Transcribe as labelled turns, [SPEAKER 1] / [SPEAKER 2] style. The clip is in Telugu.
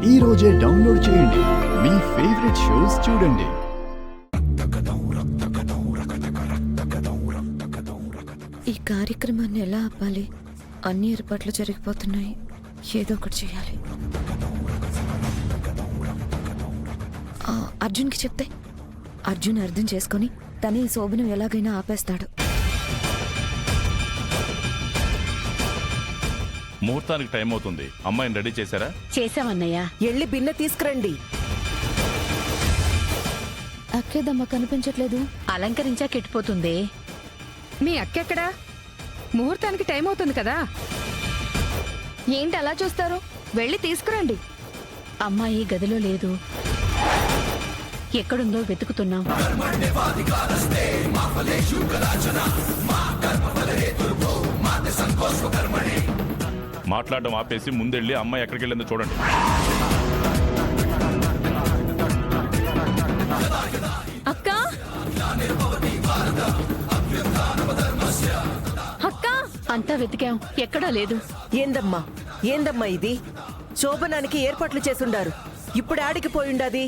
[SPEAKER 1] ఈ రోజే డౌన్లోడ్ చేయండి. మీ ఫేవరెట్ షోస్ చూడండి.
[SPEAKER 2] ఈ కార్యక్రమాన్ని ఎలా ఆపాలి? అన్ని ఏర్పాట్లు జరిగిపోతున్నాయి. ఏదో ఒకటి చేయాలి. అర్జున్కి చెప్తే అర్జున్ అర్థం చేసుకొని తన ఈ శోభను ఎలాగైనా ఆపేస్తాడు.
[SPEAKER 3] ముహూర్తానికి టైం అవుతుంది. అమ్మాయిని రెడీ చేశారా?
[SPEAKER 4] చేశామన్నయ్య.
[SPEAKER 5] ఎళ్ళి బిన్నె తీసుకురండి.
[SPEAKER 2] అక్కేదమ్మా కనిపించట్లేదు.
[SPEAKER 4] అలంకరించా కెట్టిపోతుంది.
[SPEAKER 6] మీ అక్కెక్కడా? ముహూర్తానికి టైం అవుతుంది కదా.
[SPEAKER 2] ఏంటి అలా చూస్తారు? వెళ్ళి తీసుకురండి.
[SPEAKER 4] అమ్మాయి గదిలో లేదు. ఎక్కడుందో వెతుకుతున్నాం.
[SPEAKER 3] మాట్లాడడం ఆపేసి ముందెళ్ళి అమ్మాయి ఎక్కడికి వెళ్ళిందో చూడండి.
[SPEAKER 2] అక్క అక్క
[SPEAKER 4] అంతా వెతికాం, ఎక్కడా లేదు.
[SPEAKER 5] ఏందమ్మా ఇది? శోభనానికి ఏర్పాట్లు చేసుండారు. ఇప్పుడు ఆడికి పోయిండాది.